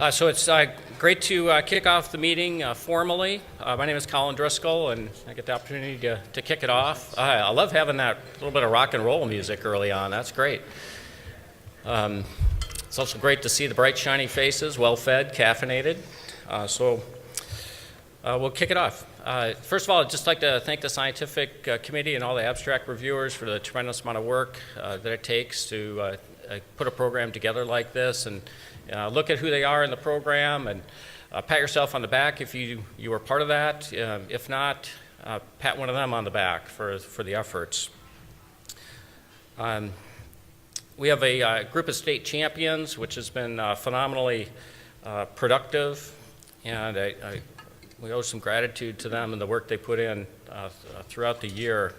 So it's great to kick off the meeting formally. My name is Colin Driscoll, and I get the opportunity to kick it off. I love having that little bit of rock and roll music early on. That's great. It's also great to see the bright, shiny faces, well-fed, caffeinated. So we'll kick it off. First of all, I'd just like to thank the scientific committee and all the abstract reviewers for the tremendous amount of work that it takes to put a program together like this, and look at who they are in the program, and pat yourself on the back if you were part of that. If not, pat one of them on the back for the efforts. We have a group of state champions, which has been phenomenally productive, and we owe some gratitude to them and the work they put in throughout the year.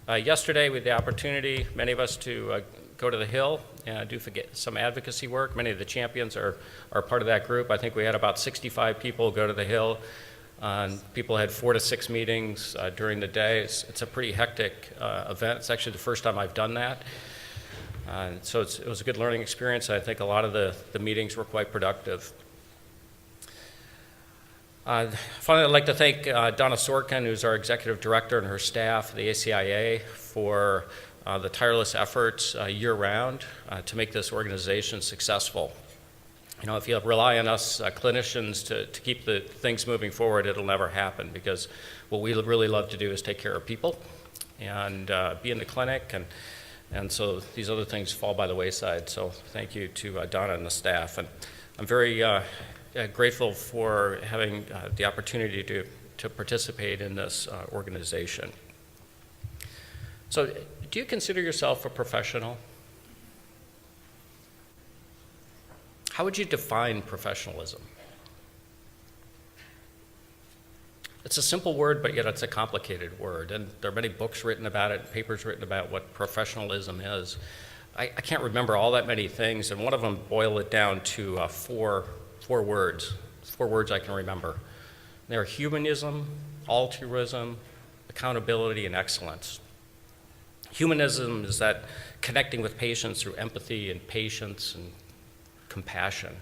Yesterday, we had the opportunity, many of us, to go to the Hill and do some advocacy work. Many of the champions are part of that group. I think we had about 65 people go to the Hill. People had 4 to 6 meetings during the day. It's a pretty hectic event. It's actually the first time I've done that. So it was a good learning experience. I think a lot of the meetings were quite productive. Finally, I'd like to thank Donna Sorkin, who's our executive director, and her staff, the ACIA, for the tireless efforts year-round to make this organization successful. You know, if you rely on us clinicians to keep the things moving forward, it'll never happen, because what we really love to do is take care of people and be in the clinic, and so these other things fall by the wayside. So thank you to Donna and the staff. And I'm very grateful for having the opportunity to participate in this organization. So, do you consider yourself a professional? How would you define professionalism? It's a simple word, but yet it's a complicated word, and there are many books written about it, papers written about what professionalism is. I can't remember all that many things, and one of them boil it down to four words. 4 words I can remember. They're humanism, altruism, accountability, and excellence. Humanism is that connecting with patients through empathy and patience and compassion.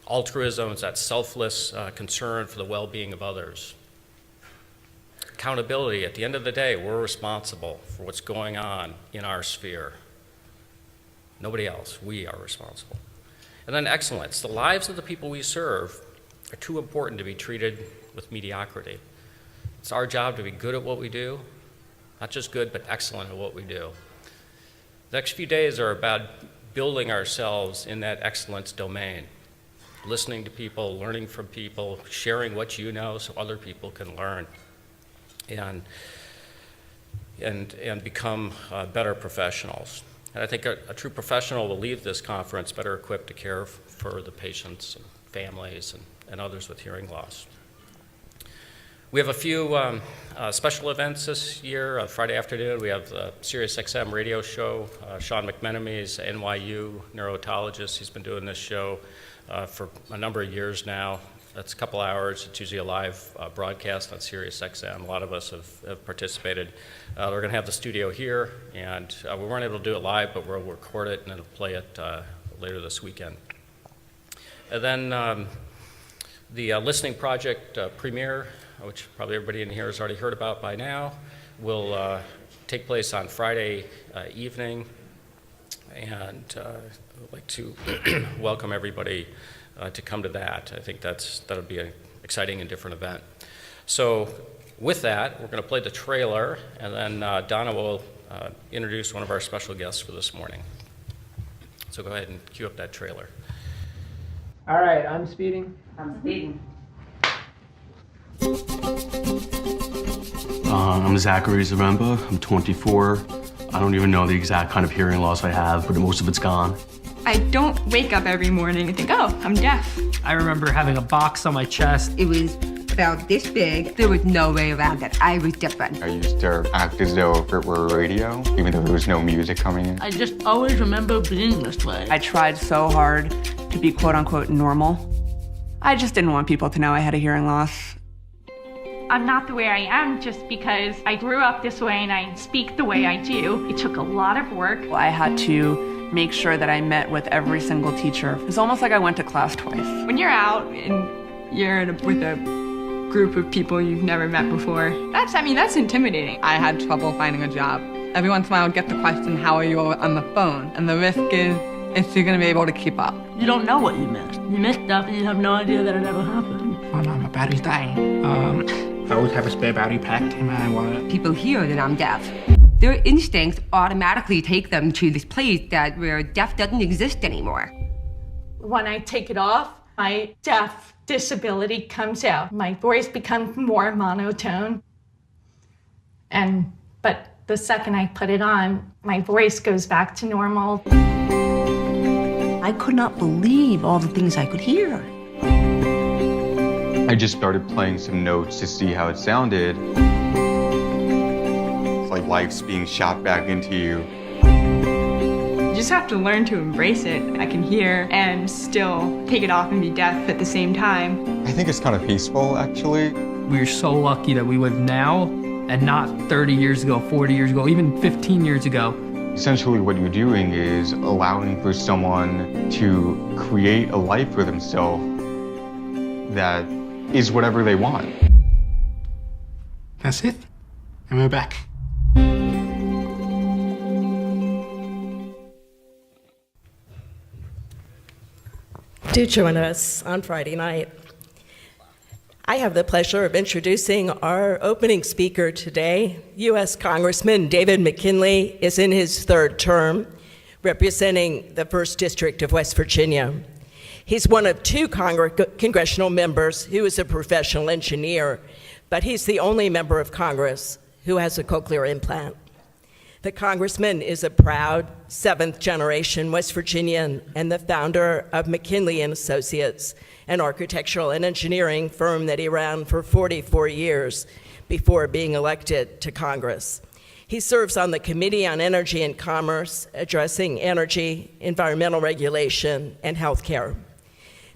Altruism is that selfless concern for the well-being of others. Accountability, at the end of the day, we're responsible for what's going on in our sphere. Nobody else, we are responsible. And then excellence, the lives of the people we serve are too important to be treated with mediocrity. It's our job to be good at what we do, not just good, but excellent at what we do. The next few days are about building ourselves in that excellence domain, listening to people, learning from people, sharing what you know so other people can learn and become better professionals. And I think a true professional will leave this conference better equipped to care for the patients and families and others with hearing loss. We have a few special events this year. Friday afternoon, we have the Sirius XM radio show. Sean McMenemy's NYU neurotologist. He's been doing this show for a number of years now. That's a couple hours. It's usually a live broadcast on Sirius XM. A lot of us have participated. We're going to have the studio here, and we weren't able to do it live, but we'll record it and it'll play it later this weekend. And then the Listening Project premiere, which probably everybody in here has already heard about by now, will take place on Friday evening, and I'd like to welcome everybody to come to that. I think that'll be an exciting and different event. So with that, we're going to play the trailer, and then Donna will introduce one of our special guests for this morning. So go ahead and cue up that trailer. All right, I'm speeding. I'm speeding. I'm Zachary Zaremba. I'm 24. I don't even know the exact kind of hearing loss I have, but most of it's gone. I don't wake up every morning and think, oh, I'm deaf. I remember having a box on my chest. It was about this big. There was no way around it. I was different. I used to act as though if it were a radio, even though there was no music coming in. I just always remember being this way. I tried so hard to be quote unquote normal. I just didn't want people to know I had a hearing loss. I'm not the way I am just because I grew up this way and I speak the way I do. It took a lot of work. I had to make sure that I met with every single teacher. It's almost like I went to class twice. When you're out and you're with a group of people you've never met before, that's intimidating. I had trouble finding a job. Every once in a while I would get the question, how are you on the phone? And the risk is she going to be able to keep up? You don't know what you missed. You missed stuff and you have no idea that it ever happened. Oh no, my battery's dying. I always have a spare battery packed in my wallet. People hear that I'm deaf. Their instincts automatically take them to this place where deaf doesn't exist anymore. When I take it off, my deaf disability comes out. My voice becomes more monotone. But the second I put it on, my voice goes back to normal. I could not believe all the things I could hear. I just started playing some notes to see how it sounded. It's like life's being shot back into you. You just have to learn to embrace it. I can hear and still take it off and be deaf at the same time. I think it's kind of peaceful, actually. We're so lucky that we live now and not 30 years ago, 40 years ago, even 15 years ago. Essentially what you're doing is allowing for someone to create a life for themselves that is whatever they want. That's it. And we're back. Do join us on Friday night. I have the pleasure of introducing our opening speaker today. U.S. Congressman David McKinley is in his third term, representing the 1st District of West Virginia. He's one of 2 congressional members who is a professional engineer, but he's the only member of Congress who has a cochlear implant. The congressman is a proud 7th-generation West Virginian and the founder of McKinley & Associates, an architectural and engineering firm that he ran for 44 years before being elected to Congress. He serves on the Committee on Energy and Commerce, addressing energy, environmental regulation, and healthcare.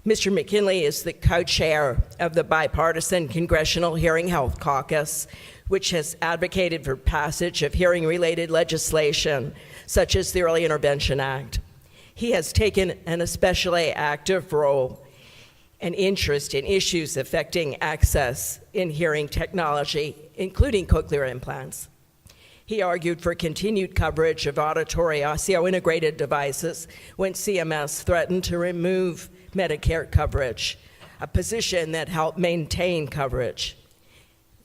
Mr. McKinley is the co-chair of the bipartisan Congressional Hearing Health Caucus, which has advocated for passage of hearing-related legislation, such as the Early Intervention Act. He has taken an especially active role and interest in issues affecting access in hearing technology, including cochlear implants. He argued for continued coverage of auditory osseointegrated devices when CMS threatened to remove Medicare coverage, a position that helped maintain coverage.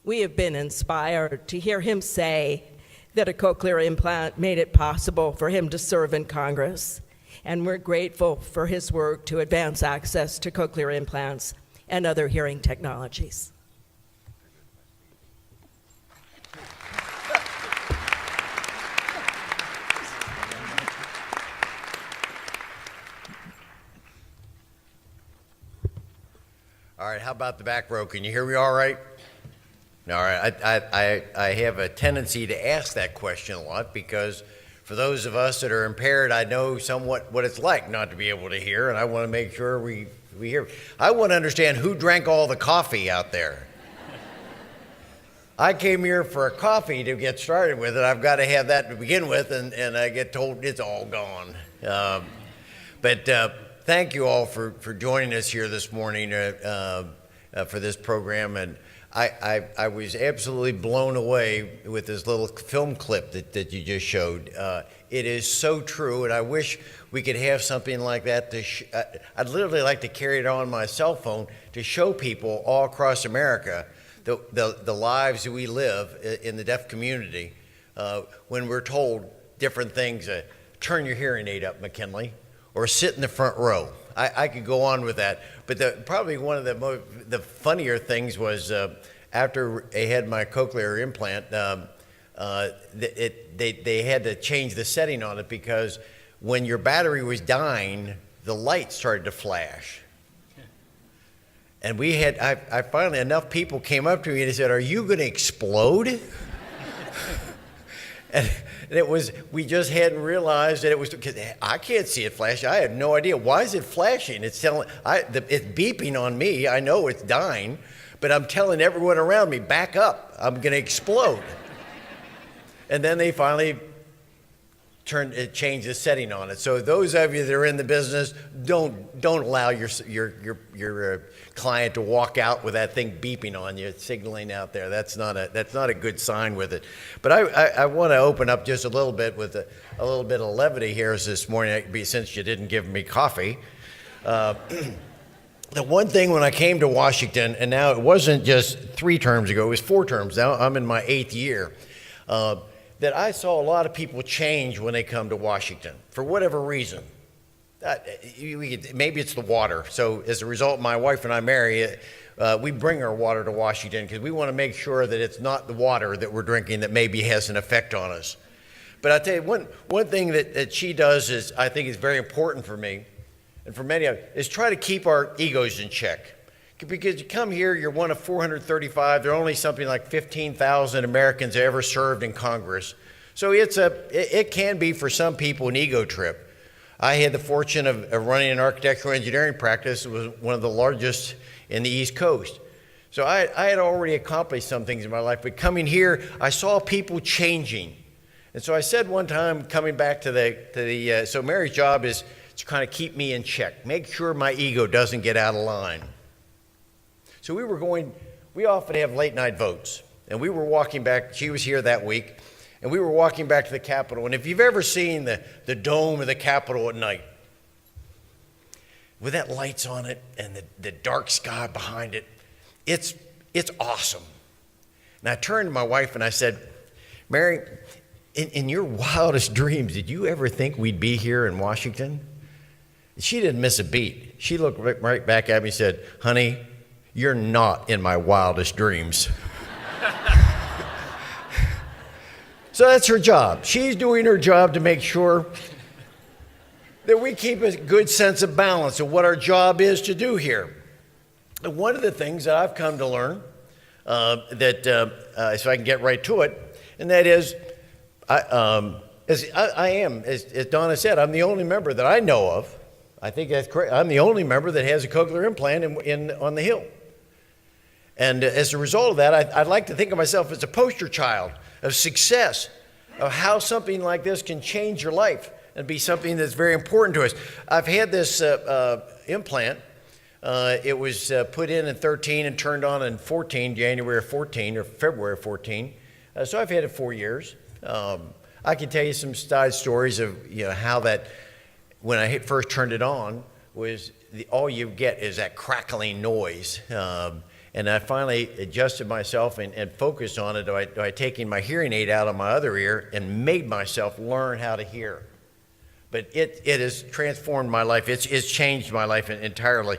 We have been inspired to hear him say that a cochlear implant made it possible for him to serve in Congress, and we're grateful for his work to advance access to cochlear implants and other hearing technologies. All right, how about the back row? Can you hear me all right? All right, I have a tendency to ask that question a lot because for those of us that are impaired, I know somewhat what it's like not to be able to hear, and I want to make sure we hear. I want to understand who drank all the coffee out there. I came here for a coffee to get started with it. I've got to have that to begin with, and I get told it's all gone. But thank you all for joining us here this morning for this program. And I was absolutely blown away with this little film clip that you just showed. It is so true, and I wish we could have something like that. I'd literally like to carry it on my cell phone to show people all across America the lives that we live in the deaf community when we're told different things. Turn your hearing aid up, McKinley, or sit in the front row. I could go on with that, but probably one of the funnier things was after I had my cochlear implant, they had to change the setting on it because when your battery was dying, the light started to flash. And we had, I finally, enough people came up to me and they said, "Are you going to explode?" And it was, we just hadn't realized that it was, because I can't see it flash. I have no idea. Why is it flashing? It's telling, it's beeping on me. I know it's dying, but I'm telling everyone around me, back up. I'm going to explode. And then they finally change the setting on it. So those of you that are in the business, don't allow your client to walk out with that thing beeping on you, signaling out there. That's not a good sign with it. But I want to open up just a little bit with a little bit of levity here this morning, since you didn't give me coffee. The one thing when I came to Washington, and now it wasn't just 3 terms ago, it was 4 terms. Now I'm in my 8th year. That I saw a lot of people change when they come to Washington for whatever reason. Maybe it's the water. So as a result, my wife and I, Mary, we bring our water to Washington because we want to make sure that it's not the water that we're drinking that maybe has an effect on us. But I tell you, one thing that she does is I think is very important for me and for many of us is try to keep our egos in check. Because you come here, you're one of 435. There are only something like 15,000 Americans ever served in Congress. So it can be for some people an ego trip. I had the fortune of running an architectural engineering practice. It was one of the largest in the East Coast. So I had already accomplished some things in my life. But coming here, I saw people changing. And so I said one time, coming back to so Mary's job is to kind of keep me in check, make sure my ego doesn't get out of line. So we often have late night votes, and we were walking back, she was here that week, and we were walking back to the Capitol, and if you've ever seen the dome of the Capitol at night, with that lights on it and the dark sky behind it, it's awesome. And I turned to my wife and I said, Mary, in your wildest dreams, did you ever think we'd be here in Washington? She didn't miss a beat. She looked right back at me and said, honey, you're not in my wildest dreams. So that's her job. She's doing her job to make sure that we keep a good sense of balance of what our job is to do here. And one of the things that I've come to learn, so I can get right to it, and that is, as Donna said, I'm the only member that I know of, I think that's correct, I'm the only member that has a cochlear implant on the Hill. And as a result of that, I'd like to think of myself as a poster child of success, of how something like this can change your life and be something that's very important to us. I've had this implant. It was put in 13 and turned on in 14, January of 14 or February of 14. So I've had it 4 years. I can tell you some side stories of how that, when I first turned it on, was all you get is that crackling noise. And I finally adjusted myself and focused on it by taking my hearing aid out of my other ear and made myself learn how to hear. But it has transformed my life. It's changed my life entirely.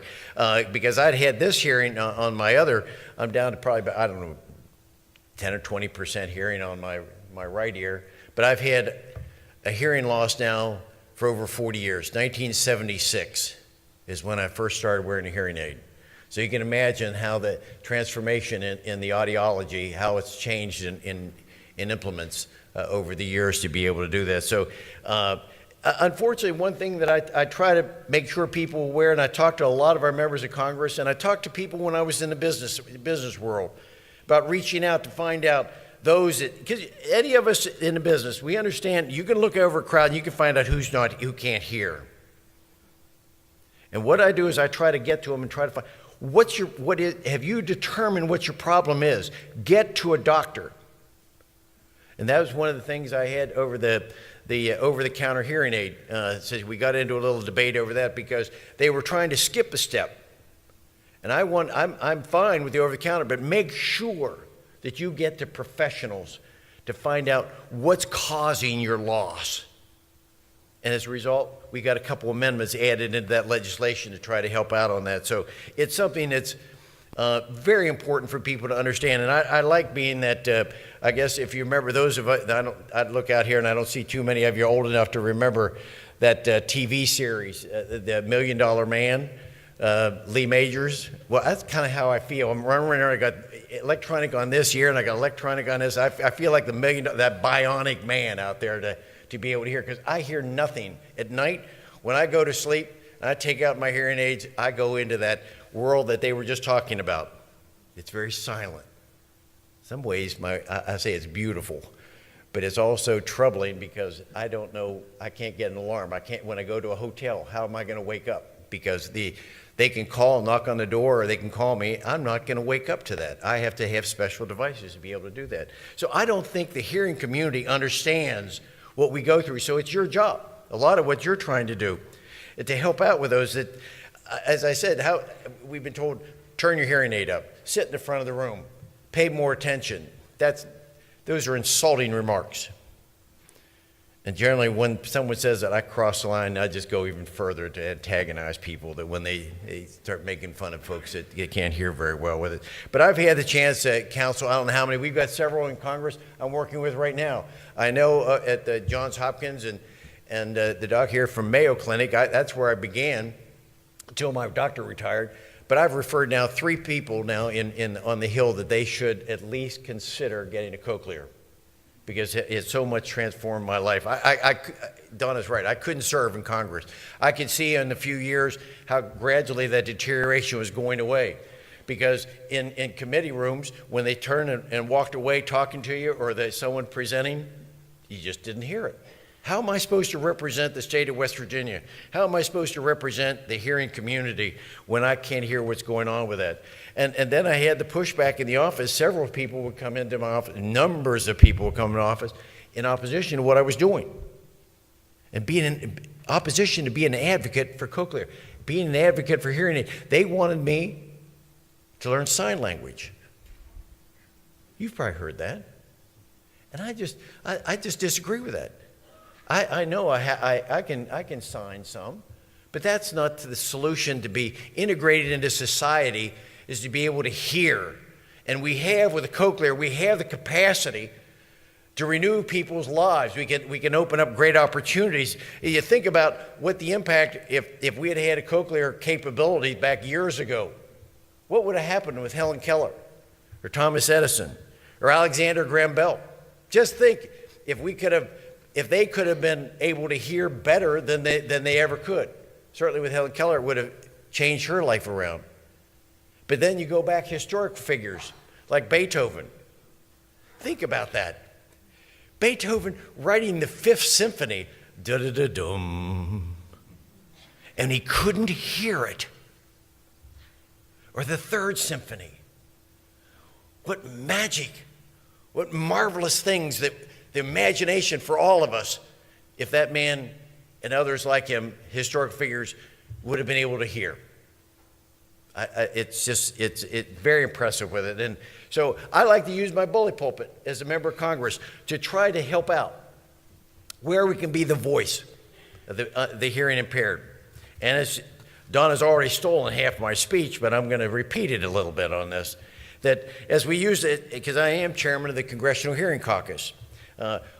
Because I'd had this hearing on my other, I'm down to probably, 10 or 20% hearing on my right ear. But I've had a hearing loss now for over 40 years. 1976 is when I first started wearing a hearing aid. So you can imagine how the transformation in the audiology, how it's changed in implements over the years to be able to do that. So unfortunately, one thing that I try to make sure people are aware, and I talk to a lot of our members of Congress, and I talk to people when I was in the business world about reaching out to find out those that, because any of us in the business, we understand you can look over a crowd and you can find out who can't hear. And what I do is I try to get to them and try to find, have you determined what your problem is? Get to a doctor. And that was one of the things I had over the over-the-counter hearing aid. So we got into a little debate over that because they were trying to skip a step. And I'm fine with the over-the-counter, but make sure that you get to professionals to find out what's causing your loss. And as a result, we got a couple amendments added into that legislation to try to help out on that. So it's something that's very important for people to understand. And I like being that, I guess if you remember those of us, I look out here and I don't see too many of you old enough to remember that TV series, The $1 Million Man, Lee Majors. Well, that's kind of how I feel. I'm running around, I got electronic on this ear and I got electronic on this. I feel like that bionic man out there to be able to hear, because I hear nothing. At night, when I go to sleep and I take out my hearing aids, I go into that world that they were just talking about. It's very silent. In some ways, I say it's beautiful. but it's also troubling because I don't know, I can't get an alarm. I can't, when I go to a hotel, how am I going to wake up? Because they can call, knock on the door, or they can call me. I'm not going to wake up to that. I have to have special devices to be able to do that. So I don't think the hearing community understands what we go through. So it's your job, a lot of what you're trying to do, to help out with those that, as I said, how we've been told, turn your hearing aid up, sit in the front of the room, pay more attention. Those are insulting remarks. And generally when someone says that, I cross the line, I just go even further to antagonize people, that when they start making fun of folks that you can't hear very well with it. But I've had the chance to counsel, I don't know how many, we've got several in Congress I'm working with right now. I know at the Johns Hopkins and the doc here from Mayo Clinic, that's where I began until my doctor retired. But I've referred now 3 people now on the Hill that they should at least consider getting a cochlear, because it so much transformed my life. Donna's right, I couldn't serve in Congress. I could see in a few years how gradually that deterioration was going away, because in committee rooms, when they turned and walked away talking to you, or someone presenting, you just didn't hear it. How am I supposed to represent the state of West Virginia? How am I supposed to represent the hearing community when I can't hear what's going on with that? And then I had the pushback in the office. Several people would come into my office, numbers of people would come into office in opposition to what I was doing. And being in opposition to being an advocate for cochlear, being an advocate for hearing aid. They wanted me to learn sign language. You've probably heard that. And I just disagree with that. I know I can sign some, but that's not the solution. To be integrated into society is to be able to hear. And we have, with a cochlear, we have the capacity to renew people's lives. We can open up great opportunities. You think about what the impact, if we had had a cochlear capability back years ago, what would have happened with Helen Keller or Thomas Edison or Alexander Graham Bell? Just think if they could have been able to hear better than they ever could. Certainly with Helen Keller, it would have changed her life around. But then you go back historic figures like Beethoven. Think about that. Beethoven writing the 5th Symphony, da-da-da-dum, and he couldn't hear it. Or the 3rd Symphony. What magic, what marvelous things that the imagination for all of us, if that man and others like him, historic figures, would have been able to hear. It's very impressive with it. And so I like to use my bully pulpit as a member of Congress to try to help out where we can be the voice of the hearing impaired. And as Donna's already stolen half my speech, but I'm going to repeat it a little bit on this, that as we use it, because I am chairman of the Congressional Hearing Caucus,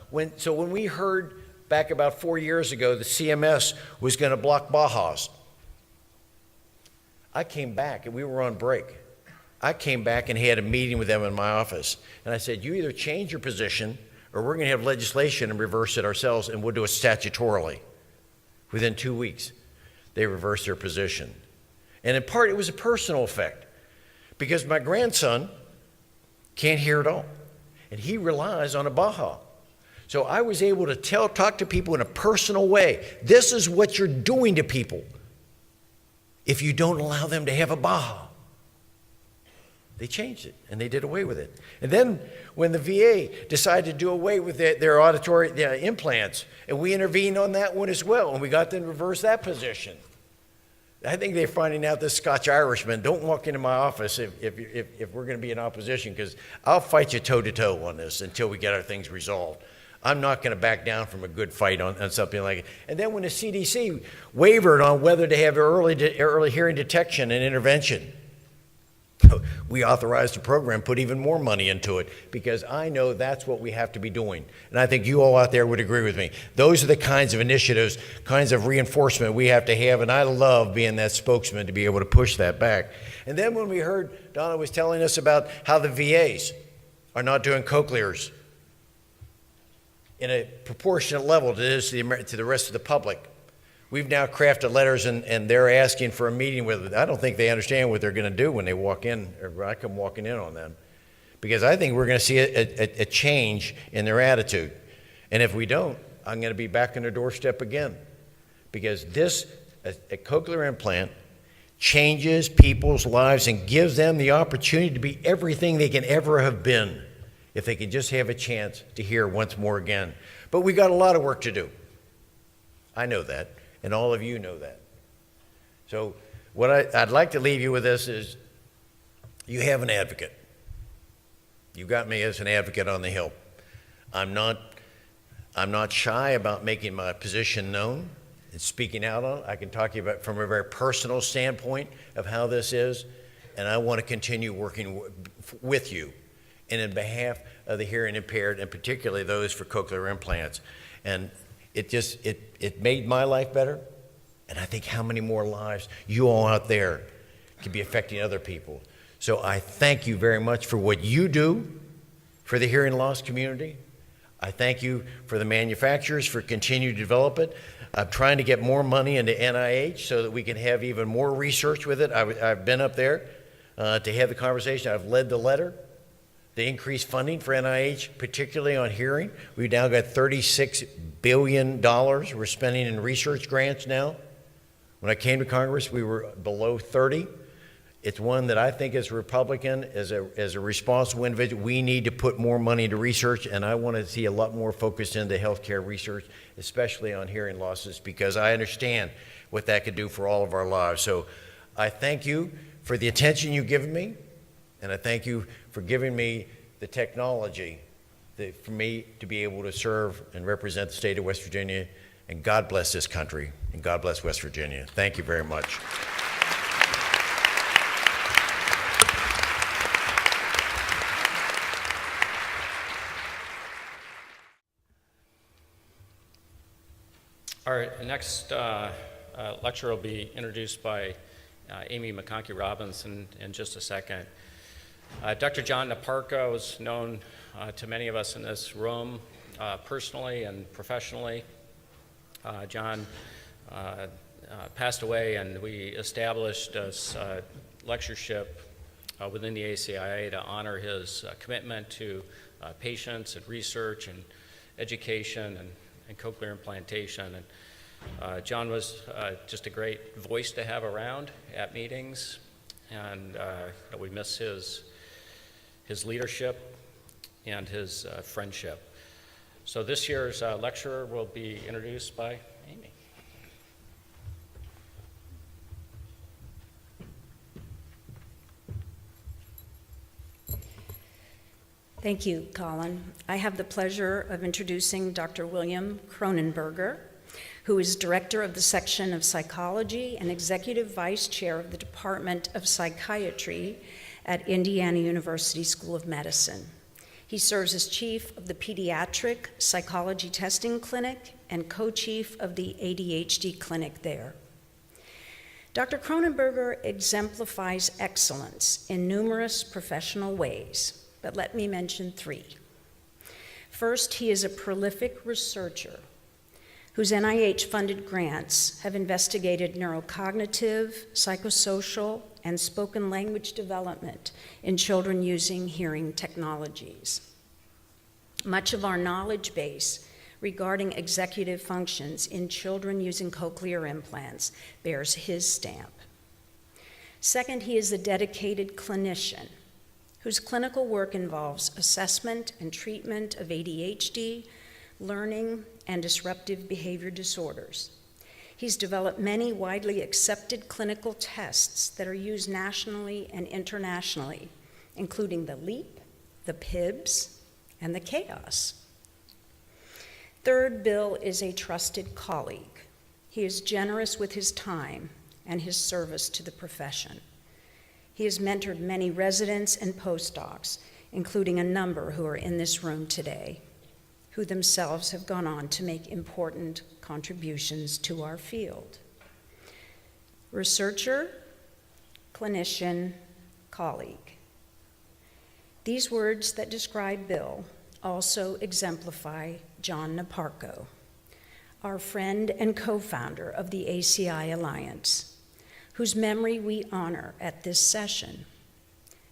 when we heard back about 4 years ago the CMS was going to block Bajas, I came back, and we were on break. I came back and had a meeting with them in my office, and I said, you either change your position or we're going to have legislation and reverse it ourselves, and we'll do it statutorily. Within 2 weeks, they reversed their position. And in part, it was a personal effect, because my grandson can't hear at all, and he relies on a Baja. So I was able to talk to people in a personal way. This is what you're doing to people if you don't allow them to have a Baja. They changed it, and they did away with it. And then when the VA decided to do away with their auditory implants, and we intervened on that one as well, and we got them to reverse that position. I think they're finding out this Scotch-Irishman, don't walk into my office if we're going to be in opposition, because I'll fight you toe-to-toe on this until we get our things resolved. I'm not going to back down from a good fight on something like it. And then when the CDC wavered on whether to have early hearing detection and intervention, we authorized a program, put even more money into it, because I know that's what we have to be doing. And I think you all out there would agree with me. Those are the kinds of initiatives, kinds of reinforcement we have to have, and I love being that spokesman to be able to push that back. And then when we heard Donna was telling us about how the VAs are not doing cochlears in a proportionate level to the rest of the public, we've now crafted letters, and they're asking for a meeting with them. I don't think they understand what they're going to do when they walk in, or I come walking in on them, because I think we're going to see a change in their attitude. And if we don't, I'm going to be back on the doorstep again. Because this, a cochlear implant, changes people's lives and gives them the opportunity to be everything they can ever have been if they could just have a chance to hear once more again. But we got a lot of work to do. I know that, and all of you know that. So what I'd like to leave you with this is, you have an advocate. You got me as an advocate on the Hill. I'm not shy about making my position known and speaking out on it. I can talk to you about from a very personal standpoint of how this is, and I want to continue working with you and in behalf of the hearing impaired, and particularly those for cochlear implants. And it made my life better, and I think how many more lives you all out there could be affecting other people. So I thank you very much for what you do for the hearing loss community. I thank you for the manufacturers for continuing to develop it. I'm trying to get more money into NIH so that we can have even more research with it. I've been up there to have the conversation. I've led the letter, the increased funding for NIH, particularly on hearing. We've now got $36 billion we're spending in research grants now. When I came to Congress, we were below 30. It's one that I think as a Republican, as a responsible individual, we need to put more money into research, and I want to see a lot more focus into healthcare research, especially on hearing losses, because I understand what that could do for all of our lives. So I thank you for the attention you've given me, and I thank you for giving me the technology for me to be able to serve and represent the state of West Virginia, and God bless this country, and God bless West Virginia. Thank you very much. All right, the next lecture will be introduced by Amy McConkey-Robbins in just a second. Dr. John Niparko is known to many of us in this room personally and professionally. John passed away, and we established this lectureship within the ACIA to honor his commitment to patients and research and education and cochlear implantation. And John was just a great voice to have around at meetings, and we miss his leadership and his friendship. So this year's lecturer will be introduced by Amy. Thank you, Colin. I have the pleasure of introducing Dr. William Kronenberger, who is Director of the Section of Psychology and Executive Vice Chair of the Department of Psychiatry at Indiana University School of Medicine. He serves as Chief of the Pediatric Psychology Testing Clinic and Co-Chief of the ADHD Clinic there. Dr. Kronenberger exemplifies excellence in numerous professional ways, but let me mention three. First, he is a prolific researcher whose NIH-funded grants have investigated neurocognitive, psychosocial, and spoken language development in children using hearing technologies. Much of our knowledge base regarding executive functions in children using cochlear implants bears his stamp. Second, he is a dedicated clinician whose clinical work involves assessment and treatment of ADHD, learning, and disruptive behavior disorders. He's developed many widely accepted clinical tests that are used nationally and internationally, including the LEAP, the PIBS, and the CHAOS. Third, Bill is a trusted colleague. He is generous with his time and his service to the profession. He has mentored many residents and postdocs, including a number who are in this room today, who themselves have gone on to make important contributions to our field. Researcher, clinician, colleague. These words that describe Bill also exemplify John Niparko, our friend and co-founder of the ACI Alliance, whose memory we honor at this session.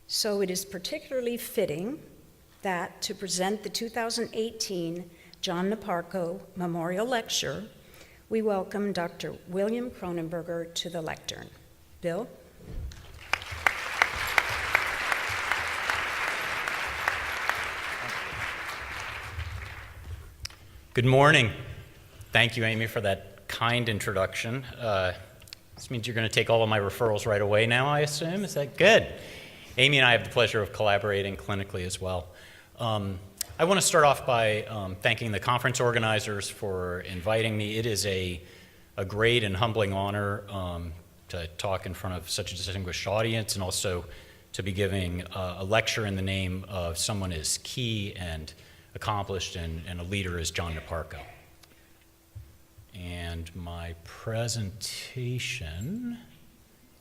So it is particularly fitting that to present the 2018 John Niparko Memorial Lecture, we welcome Dr. William Kronenberger to the lectern. Bill? Good morning. Thank you, Amy, for that kind introduction. This means you're going to take all of my referrals right away now, I assume? Is that good? Amy and I have the pleasure of collaborating clinically as well. I want to start off by thanking the conference organizers for inviting me. It is a great and humbling honor to talk in front of such a distinguished audience, and also to be giving a lecture in the name of someone as key and accomplished and a leader as John Niparko. And my presentation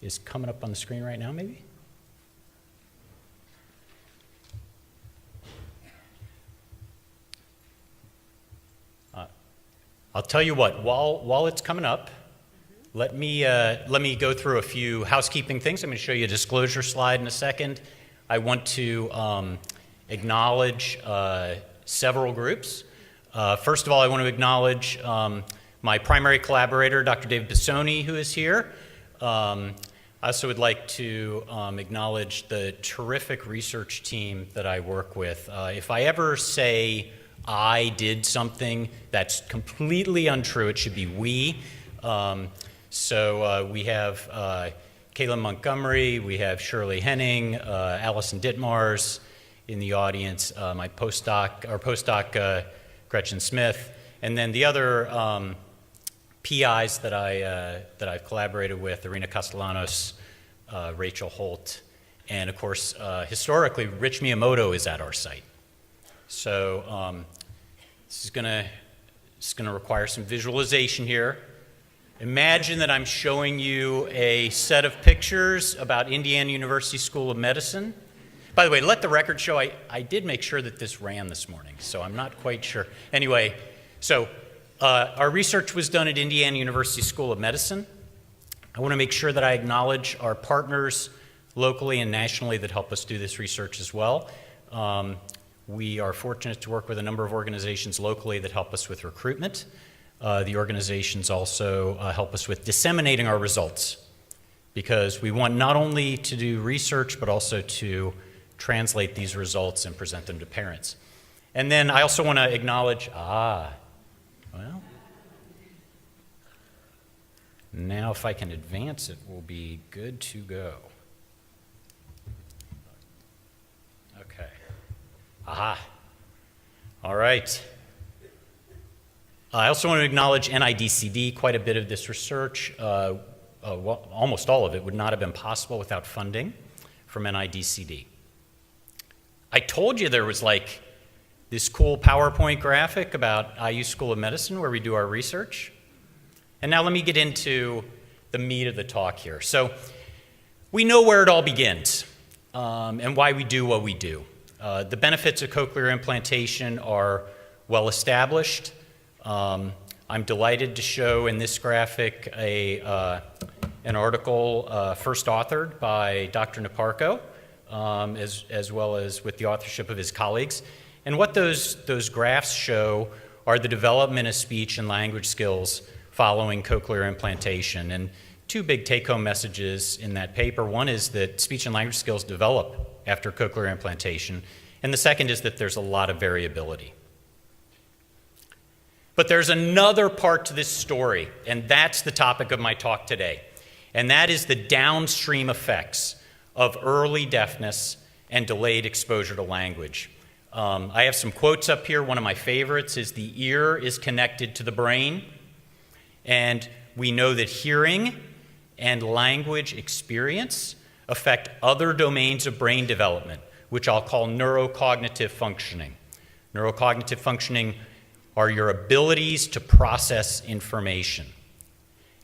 is coming up on the screen right now, maybe? I'll tell you what, while it's coming up, let me go through a few housekeeping things. I'm going to show you a disclosure slide in a second. I want to acknowledge several groups. First of all, I want to acknowledge my primary collaborator, Dr. David Bissoni, who is here. I also would like to acknowledge the terrific research team that I work with. If I ever say I did something, that's completely untrue. It should be we. So we have Kayla Montgomery, we have Shirley Henning, Allison Ditmars in the audience, my postdoc Gretchen Smith, and then the other PIs that I've collaborated with, Irina Castellanos, Rachel Holt, and of course, historically, Rich Miyamoto is at our site. So this is going to require some visualization here. Imagine that I'm showing you a set of pictures about Indiana University School of Medicine. By the way, let the record show, I did make sure that this ran this morning, so I'm not quite sure. Anyway, so our research was done at Indiana University School of Medicine. I want to make sure that I acknowledge our partners locally and nationally that help us do this research as well. We are fortunate to work with a number of organizations locally that help us with recruitment. The organizations also help us with disseminating our results, because we want not only to do research, but also to translate these results and present them to parents. And then I also want to acknowledge, well, now if I can advance it, we'll be good to go. Okay. Aha. All right. I also want to acknowledge NIDCD. Quite a bit of this research, almost all of it, would not have been possible without funding from NIDCD. I told you there was like this cool PowerPoint graphic about IU School of Medicine where we do our research. And now let me get into the meat of the talk here. So we know where it all begins and why we do what we do. The benefits of cochlear implantation are well established. I'm delighted to show in this graphic an article first authored by Dr. Niparko, as well as with the authorship of his colleagues. And what those graphs show are the development of speech and language skills following cochlear implantation. And two big take-home messages in that paper. One is that speech and language skills develop after cochlear implantation, and the second is that there's a lot of variability. But there's another part to this story, and that's the topic of my talk today, and that is the downstream effects of early deafness and delayed exposure to language. I have some quotes up here. One of my favorites is, "The ear is connected to the brain," and we know that hearing and language experience affect other domains of brain development, which I'll call neurocognitive functioning. Neurocognitive functioning are your abilities to process information.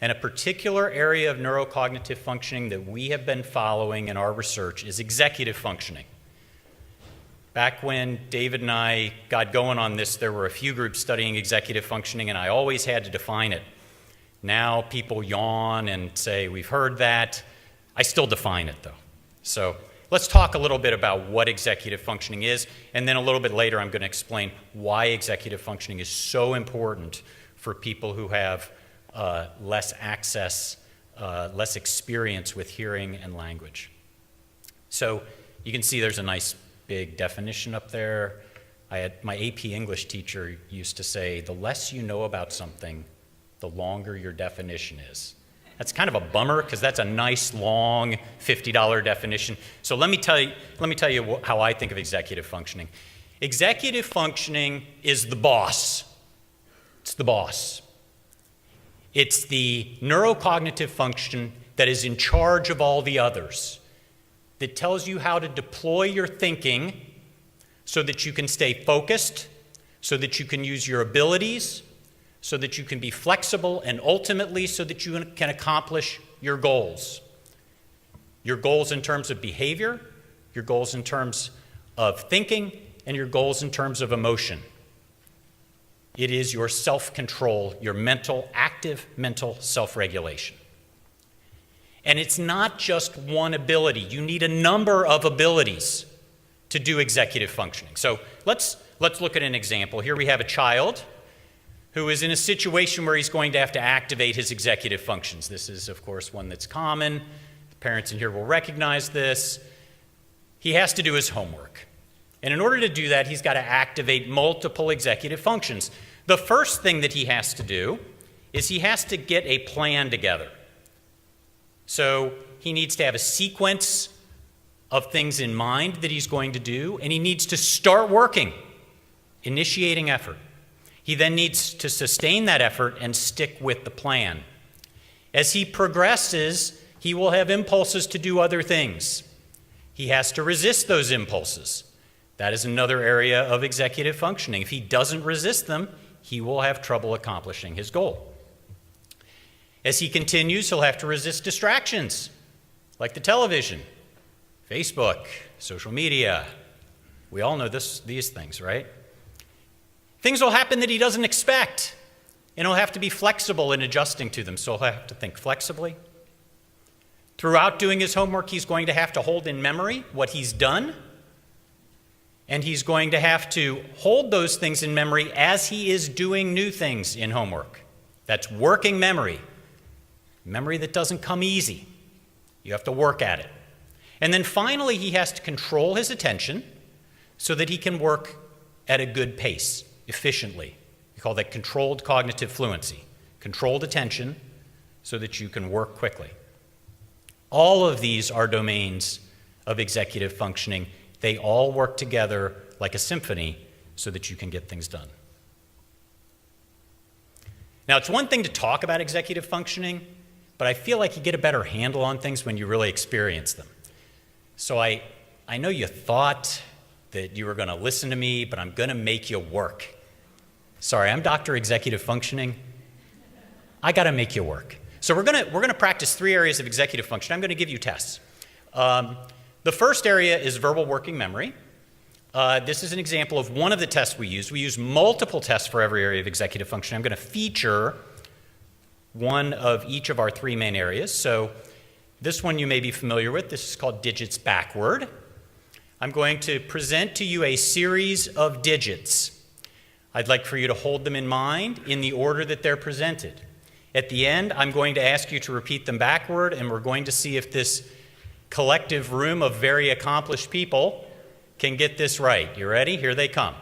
And a particular area of neurocognitive functioning that we have been following in our research is executive functioning. Back when David and I got going on this, there were a few groups studying executive functioning, and I always had to define it. Now people yawn and say, we've heard that. I still define it, though. So let's talk a little bit about what executive functioning is, and then a little bit later I'm going to explain why executive functioning is so important for people who have less access, less experience with hearing and language. So you can see there's a nice big definition up there. My AP English teacher used to say, the less you know about something, the longer your definition is. That's kind of a bummer because that's a nice long $50 definition. So let me tell you how I think of executive functioning. Executive functioning is the boss. It's the boss. It's the neurocognitive function that is in charge of all the others, that tells you how to deploy your thinking so that you can stay focused, so that you can use your abilities, so that you can be flexible, and ultimately so that you can accomplish your goals. Your goals in terms of behavior, your goals in terms of thinking, and your goals in terms of emotion. It is your self-control, your active mental self-regulation. And it's not just one ability. You need a number of abilities to do executive functioning. So let's look at an example. Here we have a child who is in a situation where he's going to have to activate his executive functions. This is, of course, one that's common. Parents in here will recognize this. He has to do his homework. And in order to do that, he's got to activate multiple executive functions. The first thing that he has to do is he has to get a plan together. So he needs to have a sequence of things in mind that he's going to do, and he needs to start working, initiating effort. He then needs to sustain that effort and stick with the plan. As he progresses, he will have impulses to do other things. He has to resist those impulses. That is another area of executive functioning. If he doesn't resist them, he will have trouble accomplishing his goal. As he continues, he'll have to resist distractions, like the television, Facebook, social media. We all know these things, right? Things will happen that he doesn't expect, and he'll have to be flexible in adjusting to them, so he'll have to think flexibly. Throughout doing his homework, he's going to have to hold in memory what he's done, and he's going to have to hold those things in memory as he is doing new things in homework. That's working memory. Memory that doesn't come easy. You have to work at it. And then finally, he has to control his attention so that he can work at a good pace, efficiently. We call that controlled cognitive fluency. Controlled attention so that you can work quickly. All of these are domains of executive functioning. They all work together like a symphony so that you can get things done. Now, it's one thing to talk about executive functioning, but I feel like you get a better handle on things when you really experience them. So I know you thought that you were going to listen to me, but I'm going to make you work. Sorry, I'm Dr. Executive Functioning. I got to make you work. So we're going to practice 3 areas of executive function. I'm going to give you tests. The first area is verbal working memory. This is an example of one of the tests we use. We use multiple tests for every area of executive function. I'm going to feature one of each of our 3 main areas. So this one you may be familiar with. This is called digits backward. I'm going to present to you a series of digits. I'd like for you to hold them in mind in the order that they're presented. At the end, I'm going to ask you to repeat them backward, and we're going to see if this collective room of very accomplished people can get this right. You ready? Here they come.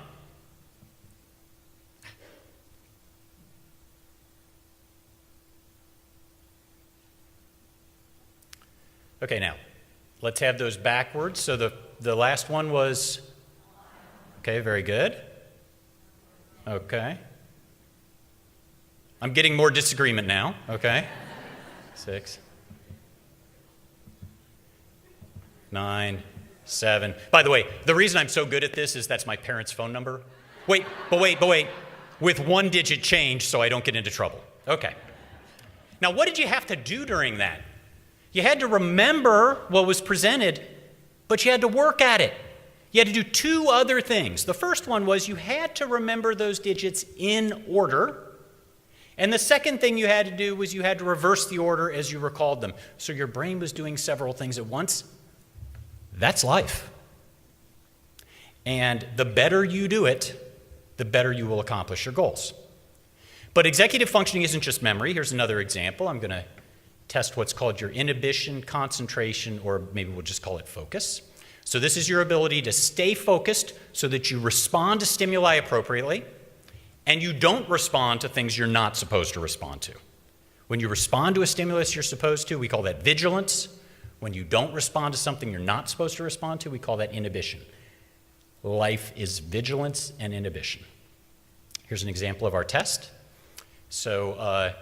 Okay, now, let's have those backwards. So the last one was, okay, very good. Okay. I'm getting more disagreement now, okay. 6, 9, 7. By the way, the reason I'm so good at this is that's my parents' phone number. Wait. With 1 digit change so I don't get into trouble. Okay. Now, what did you have to do during that? You had to remember what was presented, but you had to work at it. You had to do 2 other things. The first one was you had to remember those digits in order. And the second thing you had to do was you had to reverse the order as you recalled them. So your brain was doing several things at once. That's life. And the better you do it, the better you will accomplish your goals. But executive functioning isn't just memory. Here's another example. I'm going to test what's called your inhibition, concentration, or maybe we'll just call it focus. So this is your ability to stay focused so that you respond to stimuli appropriately and you don't respond to things you're not supposed to respond to. When you respond to a stimulus you're supposed to, we call that vigilance. When you don't respond to something you're not supposed to respond to, we call that inhibition. Life is vigilance and inhibition. Here's an example of our test. So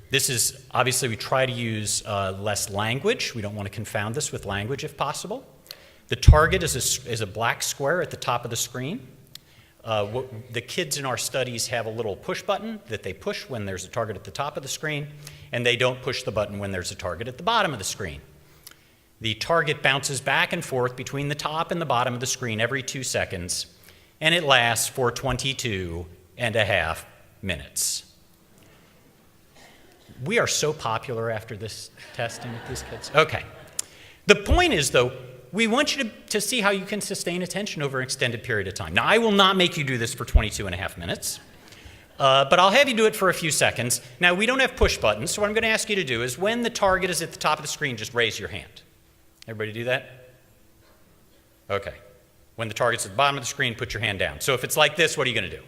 this is, obviously we try to use less language. We don't want to confound this with language if possible. The target is a black square at the top of the screen. The kids in our studies have a little push button that they push when there's a target at the top of the screen, and they don't push the button when there's a target at the bottom of the screen. The target bounces back and forth between the top and the bottom of the screen every 2 seconds, and it lasts for 22.5 minutes. We are so popular after this testing with these kids. Okay. The point is, though, we want you to see how you can sustain attention over an extended period of time. Now, I will not make you do this for 22.5 minutes, but I'll have you do it for a few seconds. Now, we don't have push buttons, so what I'm going to ask you to do is when the target is at the top of the screen, just raise your hand. Everybody do that? Okay. When the target's at the bottom of the screen, put your hand down. So if it's like this, what are you going to do?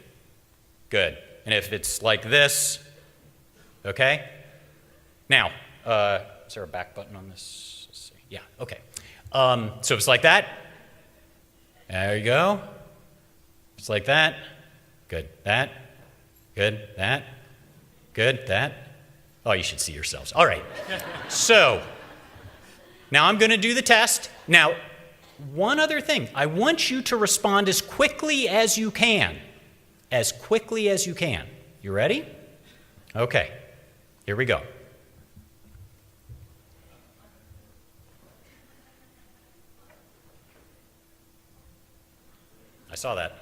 Good. And if it's like this, okay? Now, is there a back button on this? Let's see. Yeah, okay. So if it's like that, there you go. If it's like that, good, that, good, that, good, that. Oh, you should see yourselves. All right. So now I'm going to do the test. Now, one other thing. I want you to respond as quickly as you can. As quickly as you can. You ready? Okay. Here we go. I saw that.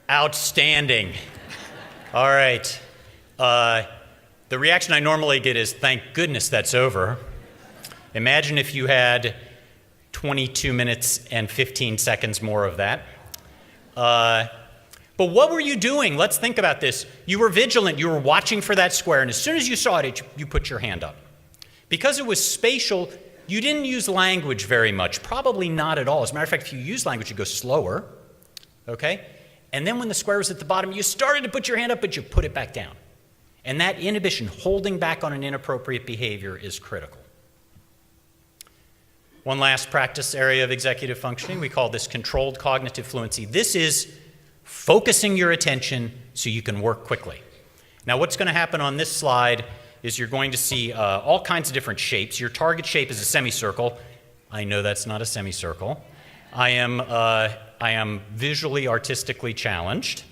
Outstanding. All right. The reaction I normally get is, thank goodness that's over. Imagine if you had 22 minutes and 15 seconds more of that. But what were you doing? Let's think about this. You were vigilant. You were watching for that square, and as soon as you saw it, you put your hand up. Because it was spatial, you didn't use language very much, probably not at all. As a matter of fact, if you use language, you go slower, okay? And then when the square was at the bottom, you started to put your hand up, but you put it back down. And that inhibition, holding back on an inappropriate behavior, is critical. One last practice area of executive functioning, we call this controlled cognitive fluency. This is focusing your attention so you can work quickly. Now, what's going to happen on this slide is you're going to see all kinds of different shapes. Your target shape is a semicircle. I know that's not a semicircle. I am visually artistically challenged,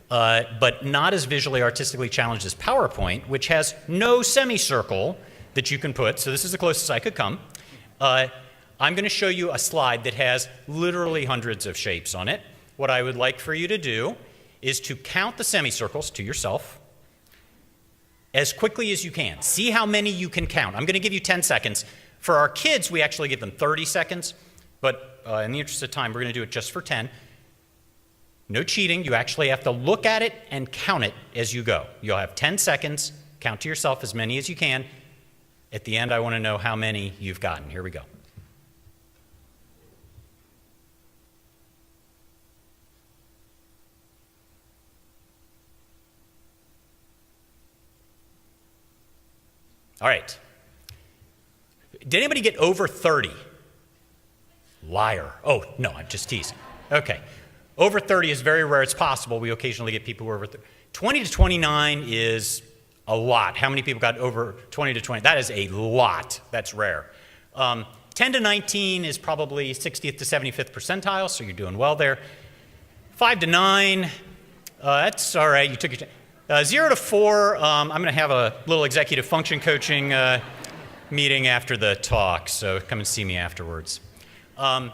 but not as visually artistically challenged as PowerPoint, which has no semicircle that you can put. So this is the closest I could come. I'm going to show you a slide that has literally hundreds of shapes on it. What I would like for you to do is to count the semicircles to yourself as quickly as you can. See how many you can count. I'm going to give you 10 seconds. For our kids, we actually give them 30 seconds, but in the interest of time, we're going to do it just for 10. No cheating. You actually have to look at it and count it as you go. You'll have 10 seconds. Count to yourself as many as you can. At the end, I want to know how many you've gotten. Here we go. All right. Did anybody get over 30? Liar. Oh, no, I'm just teasing. Okay. Over 30 is very rare. It's possible. We occasionally get people who are over 30. 20 to 29 is a lot. How many people got over 20 to 20? That is a lot. That's rare. 10 to 19 is probably 60th to 75th percentile, so you're doing well there. 5 to 9, that's all right. You took your 0 to 4, I'm going to have a little executive function coaching meeting after the talk, so come and see me afterwards. Now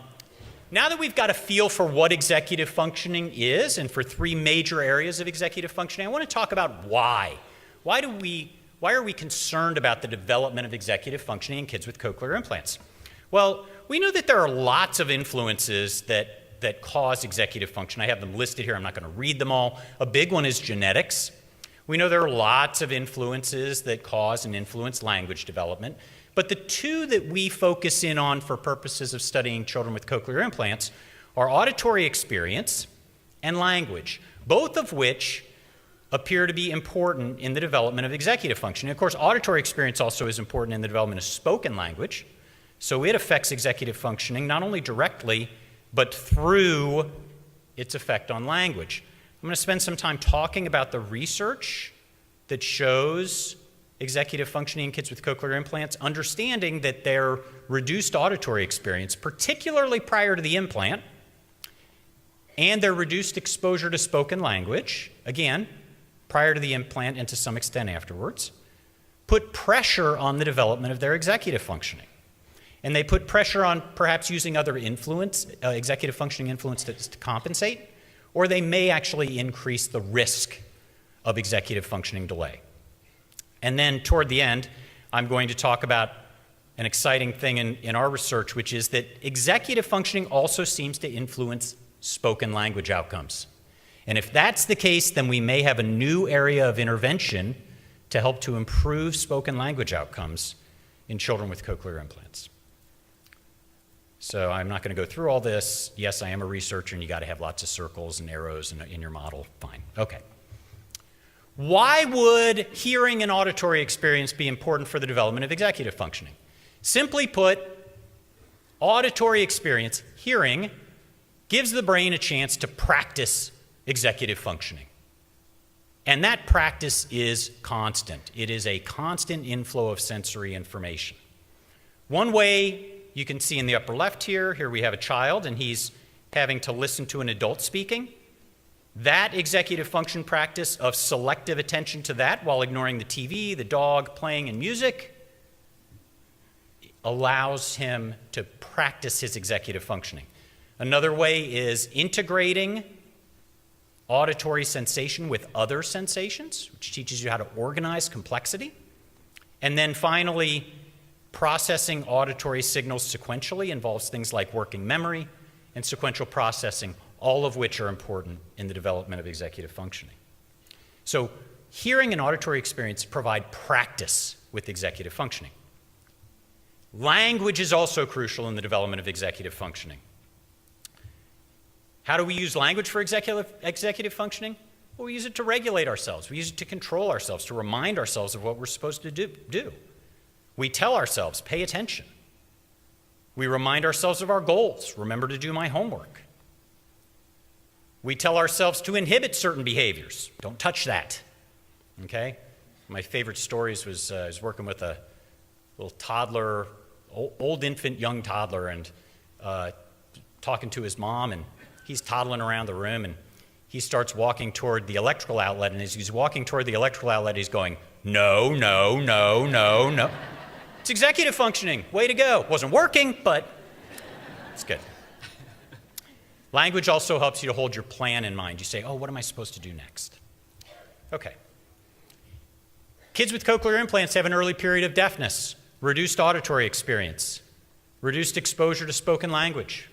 that we've got a feel for what executive functioning is and for three major areas of executive functioning, I want to talk about why. Why are we concerned about the development of executive functioning in kids with cochlear implants? Well, we know that there are lots of influences that cause executive function. I have them listed here. I'm not going to read them all. A big one is genetics. We know there are lots of influences that cause and influence language development. But the two that we focus in on for purposes of studying children with cochlear implants are auditory experience and language, both of which appear to be important in the development of executive function. And of course, auditory experience also is important in the development of spoken language. So it affects executive functioning not only directly, but through its effect on language. I'm going to spend some time talking about the research that shows executive functioning in kids with cochlear implants, understanding that their reduced auditory experience, particularly prior to the implant, and their reduced exposure to spoken language, again, prior to the implant and to some extent afterwards, put pressure on the development of their executive functioning. And they put pressure on perhaps using other influence, executive functioning influence to compensate, or they may actually increase the risk of executive functioning delay. And then toward the end, I'm going to talk about an exciting thing in our research, which is that executive functioning also seems to influence spoken language outcomes. And if that's the case, then we may have a new area of intervention to help to improve spoken language outcomes in children with cochlear implants. So I'm not going to go through all this. Yes, I am a researcher, and you got to have lots of circles and arrows in your model. Fine. Okay. Why would hearing and auditory experience be important for the development of executive functioning? Simply put, auditory experience, hearing, gives the brain a chance to practice executive functioning. And that practice is constant. It is a constant inflow of sensory information. One way you can see in the upper left here we have a child, and he's having to listen to an adult speaking. That executive function practice of selective attention to that while ignoring the TV, the dog, playing, and music allows him to practice his executive functioning. Another way is integrating auditory sensation with other sensations, which teaches you how to organize complexity. And then finally, processing auditory signals sequentially involves things like working memory and sequential processing, all of which are important in the development of executive functioning. So hearing and auditory experience provide practice with executive functioning. Language is also crucial in the development of executive functioning. How do we use language for executive functioning? Well, we use it to regulate ourselves. We use it to control ourselves, to remind ourselves of what we're supposed to do. We tell ourselves, pay attention. We remind ourselves of our goals. Remember to do my homework. We tell ourselves to inhibit certain behaviors. Don't touch that. Okay? My favorite stories was I was working with a little toddler, old infant, young toddler, and talking to his mom, and he's toddling around the room, and he starts walking toward the electrical outlet, and as he's walking toward the electrical outlet, he's going, no, no, no, no, no. It's executive functioning. Way to go. Wasn't working, but it's good. Language also helps you to hold your plan in mind. You say, oh, what am I supposed to do next? Okay. Kids with cochlear implants have an early period of deafness, reduced auditory experience, reduced exposure to spoken language.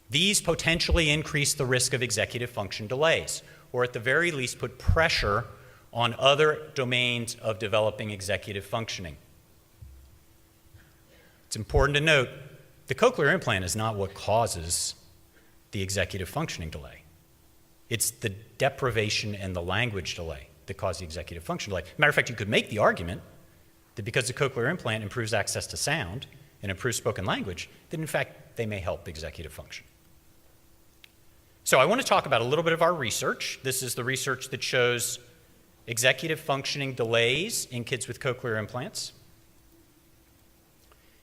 These potentially increase the risk of executive function delays, or at the very least put pressure on other domains of developing executive functioning. It's important to note, the cochlear implant is not what causes the executive functioning delay. It's the deprivation and the language delay that cause the executive function delay. Matter of fact, you could make the argument that because the cochlear implant improves access to sound and improves spoken language, that in fact they may help executive function. So I want to talk about a little bit of our research. This is the research that shows executive functioning delays in kids with cochlear implants.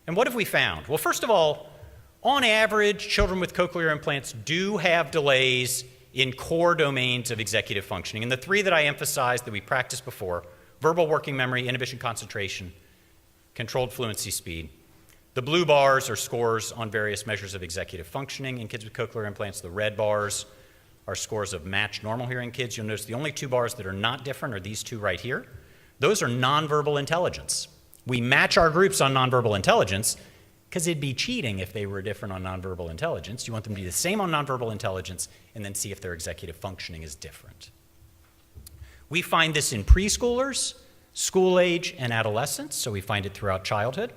And what have we found? Well, first of all, on average, children with cochlear implants do have delays in core domains of executive functioning. And the three that I emphasized that we practiced before, verbal working memory, inhibition concentration, controlled fluency speed. The blue bars are scores on various measures of executive functioning in kids with cochlear implants. The red bars are scores of matched normal hearing kids. You'll notice the only two bars that are not different are these two right here. Those are nonverbal intelligence. We match our groups on nonverbal intelligence because it'd be cheating if they were different on nonverbal intelligence. You want them to be the same on nonverbal intelligence and then see if their executive functioning is different. We find this in preschoolers, school age, and adolescence, so we find it throughout childhood.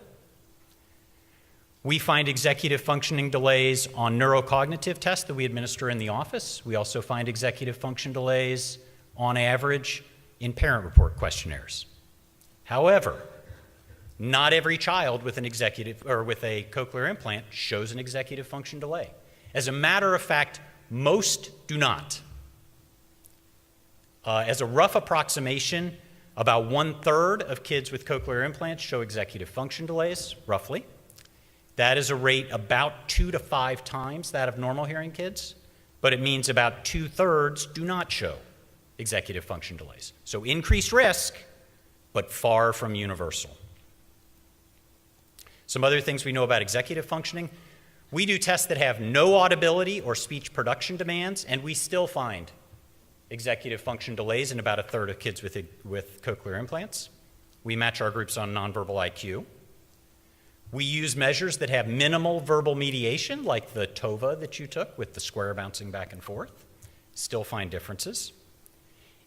We find executive functioning delays on neurocognitive tests that we administer in the office. We also find executive function delays on average in parent report questionnaires. However, not every child with an executive or with a cochlear implant shows an executive function delay. As a matter of fact, most do not. As a rough approximation, about 1/3 of kids with cochlear implants show executive function delays, roughly. That is a rate about 2 to 5 times that of normal hearing kids, but it means about 2/3 do not show executive function delays. So increased risk, but far from universal. Some other things we know about executive functioning. We do tests that have no audibility or speech production demands, and we still find executive function delays in about 1/3 of kids with cochlear implants. We match our groups on nonverbal IQ. We use measures that have minimal verbal mediation, like the TOVA that you took with the square bouncing back and forth. Still find differences.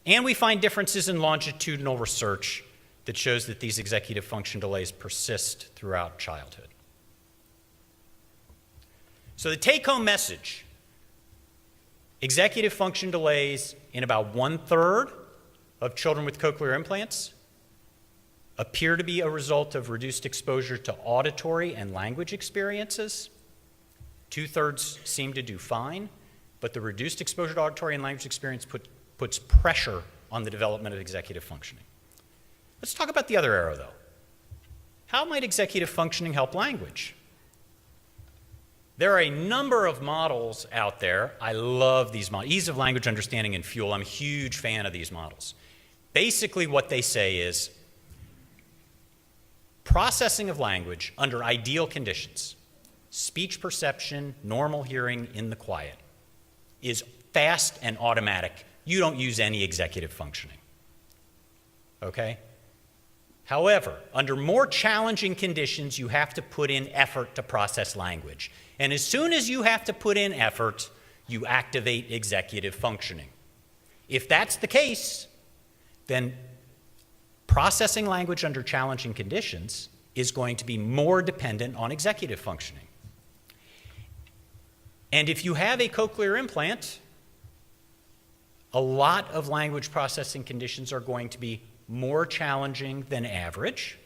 And we find differences in longitudinal research that shows that these executive function delays persist throughout childhood. So the take-home message: executive function delays in about 1/3 of children with cochlear implants appear to be a result of reduced exposure to auditory and language experiences. 2/3 seem to do fine, but the reduced exposure to auditory and language experience puts pressure on the development of executive functioning. Let's talk about the other arrow, though. How might executive functioning help language? There are a number of models out there. I love these models. Ease of language understanding and fuel. I'm a huge fan of these models. Basically, what they say is processing of language under ideal conditions, speech perception, normal hearing in the quiet, is fast and automatic. You don't use any executive functioning. Okay? However, under more challenging conditions, you have to put in effort to process language. And as soon as you have to put in effort, you activate executive functioning. If that's the case, then processing language under challenging conditions is going to be more dependent on executive functioning. And if you have a cochlear implant, a lot of language processing conditions are going to be more challenging than average,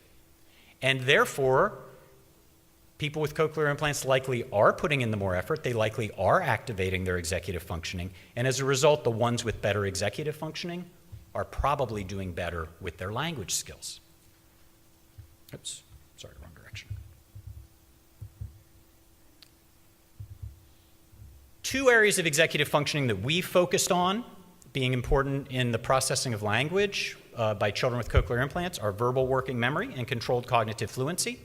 and therefore, people with cochlear implants likely are putting in the more effort, they likely are activating their executive functioning, and as a result, the ones with better executive functioning are probably doing better with their language skills. Oops, sorry, wrong direction. 2 areas of executive functioning that we focused on being important in the processing of language by children with cochlear implants are verbal working memory and controlled cognitive fluency.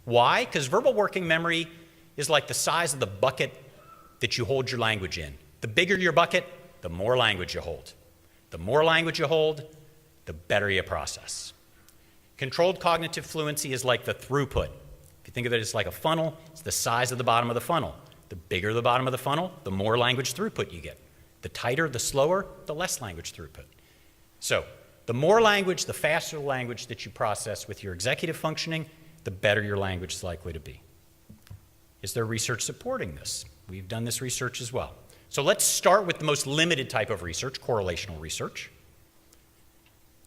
Why? Because verbal working memory is like the size of the bucket that you hold your language in. The bigger your bucket, the more language you hold. The more language you hold, the better you process. Controlled cognitive fluency is like the throughput. If you think of it as like a funnel, it's the size of the bottom of the funnel. The bigger the bottom of the funnel, the more language throughput you get. The tighter, the slower, the less language throughput. So the more language, the faster the language that you process with your executive functioning, the better your language is likely to be. Is there research supporting this? We've done this research as well. So let's start with the most limited type of research, correlational research.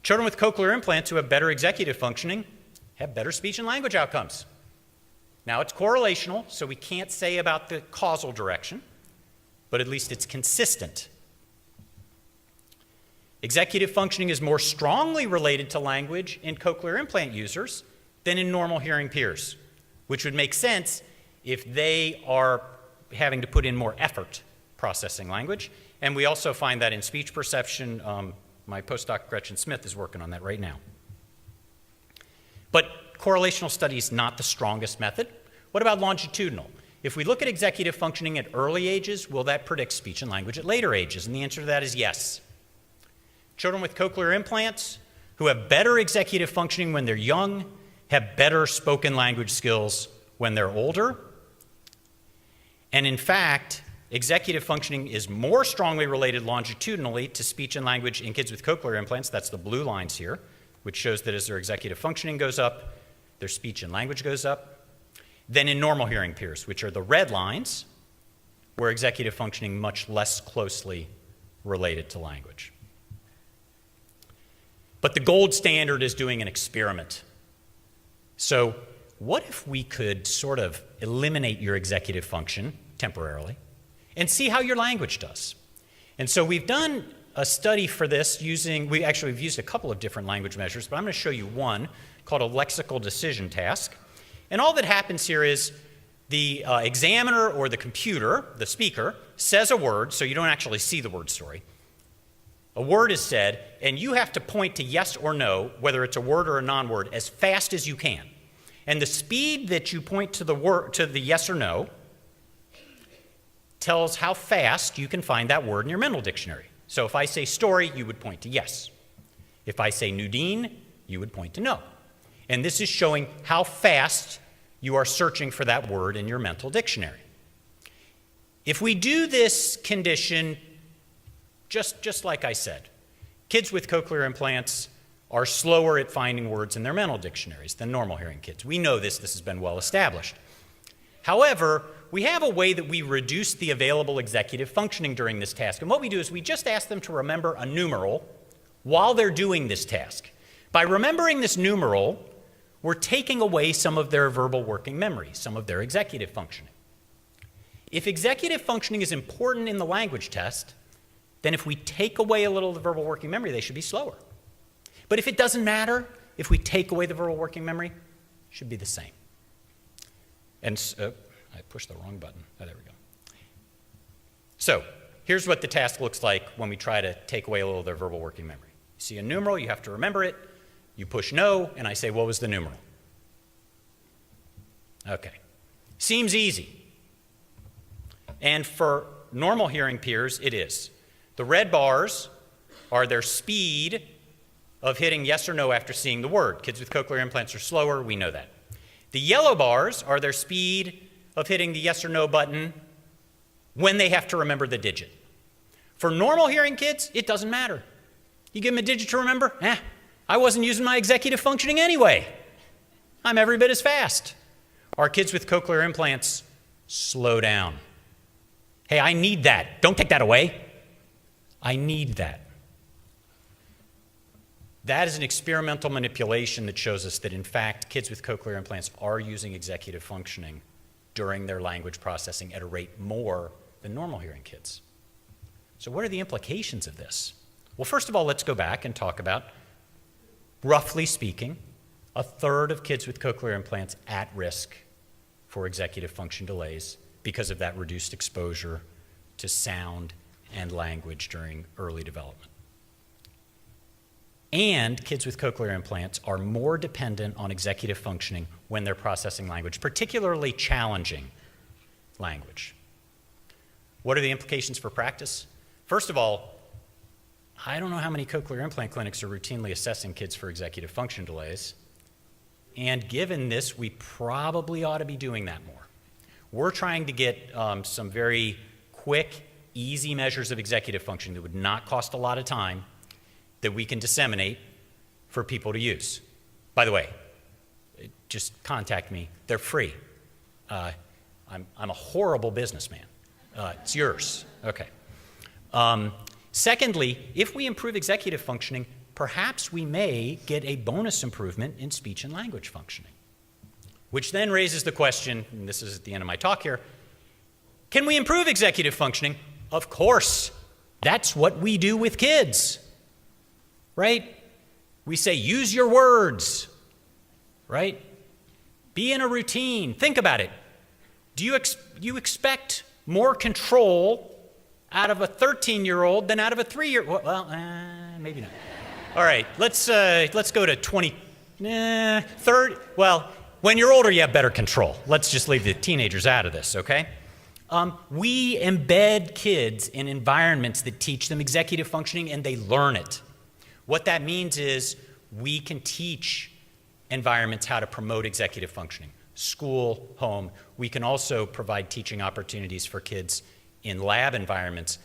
Children with cochlear implants who have better executive functioning have better speech and language outcomes. Now it's correlational, so we can't say about the causal direction, but at least it's consistent. Executive functioning is more strongly related to language in cochlear implant users than in normal hearing peers, which would make sense if they are having to put in more effort processing language. And we also find that in speech perception. My postdoc Gretchen Smith is working on that right now. But correlational study is not the strongest method. What about longitudinal? If we look at executive functioning at early ages, will that predict speech and language at later ages? And the answer to that is yes. Children with cochlear implants who have better executive functioning when they're young have better spoken language skills when they're older. And in fact, executive functioning is more strongly related longitudinally to speech and language in kids with cochlear implants. That's the blue lines here, which shows that as their executive functioning goes up, their speech and language goes up, than in normal hearing peers, which are the red lines, where executive functioning much less closely related to language. But the gold standard is doing an experiment. So what if we could sort of eliminate your executive function temporarily and see how your language does? And so we've done a study for this we've used a couple of different language measures, but I'm going to show you one called a lexical decision task. And all that happens here is the examiner or the computer, the speaker, says a word, so you don't actually see the word story. A word is said, and you have to point to yes or no, whether it's a word or a non-word, as fast as you can. And the speed that you point to the yes or no tells how fast you can find that word in your mental dictionary. So if I say story, you would point to yes. If I say Nudine, you would point to no. And this is showing how fast you are searching for that word in your mental dictionary. If we do this condition, just like I said, kids with cochlear implants are slower at finding words in their mental dictionaries than normal hearing kids. We know this has been well established. However, we have a way that we reduce the available executive functioning during this task. And what we do is we just ask them to remember a numeral while they're doing this task. By remembering this numeral, we're taking away some of their verbal working memory, some of their executive functioning. If executive functioning is important in the language test, then if we take away a little of the verbal working memory, they should be slower. But if it doesn't matter, if we take away the verbal working memory, it should be the same. And I pushed the wrong button. Oh, there we go. So here's what the task looks like when we try to take away a little of their verbal working memory. You see a numeral, you have to remember it. You push no, and I say, what was the numeral? Okay. Seems easy. And for normal hearing peers, it is. The red bars are their speed of hitting yes or no after seeing the word. Kids with cochlear implants are slower, we know that. The yellow bars are their speed of hitting the yes or no button when they have to remember the digit. For normal hearing kids, it doesn't matter. You give them a digit to remember, I wasn't using my executive functioning anyway. I'm every bit as fast. Our kids with cochlear implants slow down. Hey, I need that. Don't take that away. I need that. That is an experimental manipulation that shows us that, in fact, kids with cochlear implants are using executive functioning during their language processing at a rate more than normal hearing kids. So what are the implications of this? Well, first of all, let's go back and talk about, roughly speaking, a third of kids with cochlear implants at risk for executive function delays because of that reduced exposure to sound and language during early development. And kids with cochlear implants are more dependent on executive functioning when they're processing language, particularly challenging language. What are the implications for practice? First of all, I don't know how many cochlear implant clinics are routinely assessing kids for executive function delays. And given this, we probably ought to be doing that more. We're trying to get some very quick, easy measures of executive functioning that would not cost a lot of time that we can disseminate for people to use. By the way, just contact me. They're free. I'm a horrible businessman. It's yours. Okay. Secondly, if we improve executive functioning, perhaps we may get a bonus improvement in speech and language functioning, which then raises the question, and this is at the end of my talk here, can we improve executive functioning? Of course. That's what we do with kids, right? We say, use your words, right? Be in a routine. Think about it. Do you expect more control out of a 13-year-old than out of a 3-year-old? Well, maybe not. All right, let's go to Well, when you're older, you have better control. Let's just leave the teenagers out of this, okay? We embed kids in environments that teach them executive functioning, and they learn it. What that means is we can teach environments how to promote executive functioning. School, home. We can also provide teaching opportunities for kids in lab environments.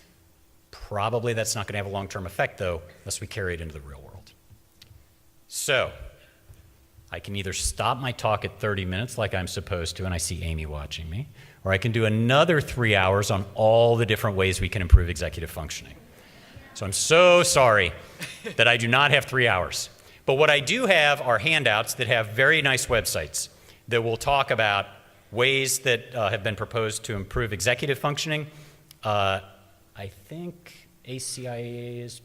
Probably that's not going to have a long-term effect, though, unless we carry it into the real world. So, I can either stop my talk at 30 minutes like I'm supposed to, and I see Amy watching me, or I can do another 3 hours on all the different ways we can improve executive functioning. So I'm so sorry that I do not have 3 hours. But what I do have are handouts that have very nice websites that will talk about ways that have been proposed to improve executive functioning. I think ACIA is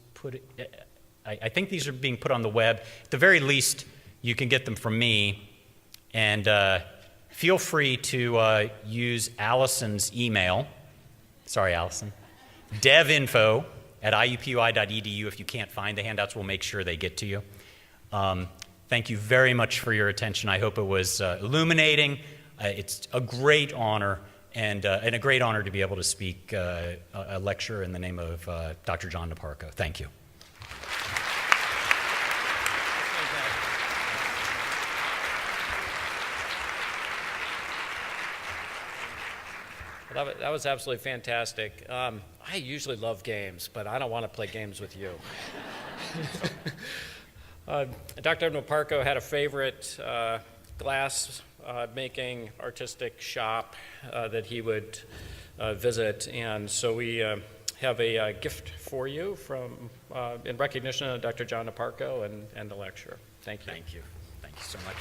I think these are being put on the web. At the very least, you can get them from me. And feel free to use Allison's email. Sorry, Allison. devinfo@iupui.edu. If you can't find the handouts, we'll make sure they get to you. Thank you very much for your attention. I hope it was illuminating. It's a great honor, and a great honor to be able to speak a lecture in the name of Dr. John Niparko. Thank you. That was absolutely fantastic. I usually love games, but I don't want to play games with you. Dr. Niparko had a favorite glass making artistic shop that he would visit, and so we have a gift for you from in recognition of Dr. John Niparko and the lecture. Thank you. Thank you. Thank you so much.